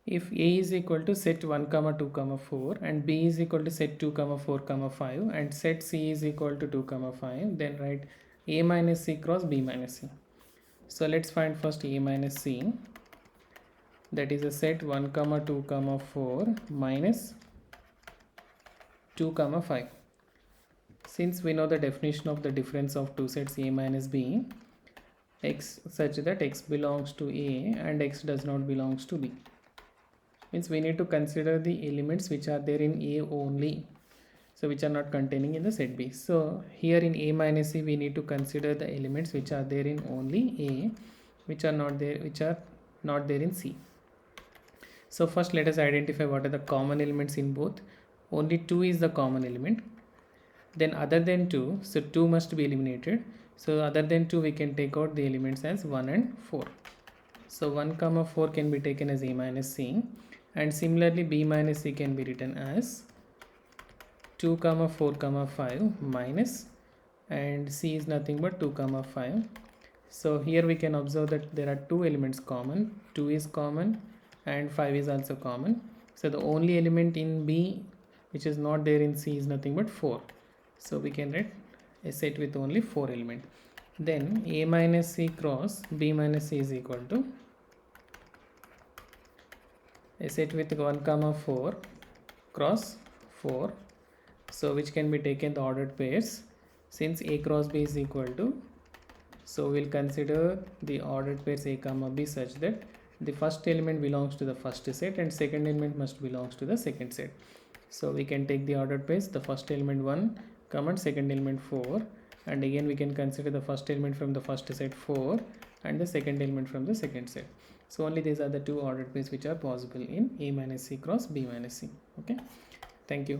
if A is equal to set 1 comma 2 comma 4 and B is equal to set 2 comma 4 comma 5 and set C is equal to 2 comma 5, then write A minus C cross B minus C. So let's find first A minus C, that is a set 1 comma 2 comma 4 minus 2 comma 5. Since we know the definition of the difference of two sets A minus B, x such that x belongs to A and x does not belongs to B, means we need to consider the elements which are there in A only, so which are not containing in the set B. So here in A minus C we need to consider the elements which are there in only A, which are not there in C. So first let us identify what are the common elements in both. Only 2 is the common element. Then other than 2, so 2 must be eliminated. So other than 2 we can take out the elements as 1 and 4. So 1 comma 4 can be taken as A minus C, and similarly B minus C can be written as 2 comma 4 comma 5 minus, and C is nothing but 2 comma 5. So here we can observe that there are two elements common, 2 is common and 5 is also common. So the only element in B which is not there in C is nothing but 4. So we can write a set with only 4 elements. Then A minus C cross B minus C is equal to a set with 1 comma 4 cross 4, so which can be taken the ordered pairs. Since A cross B is equal to, so we'll consider the ordered pairs A comma B such that the first element belongs to the first set and second element must belongs to the second set. So we can take the ordered pairs, the first element 1 comma second element 4, and again we can consider the first element from the first set 4 and the second element from the second set. So only these are the two ordered pairs which are possible in A minus C cross B minus C. Okay, thank you.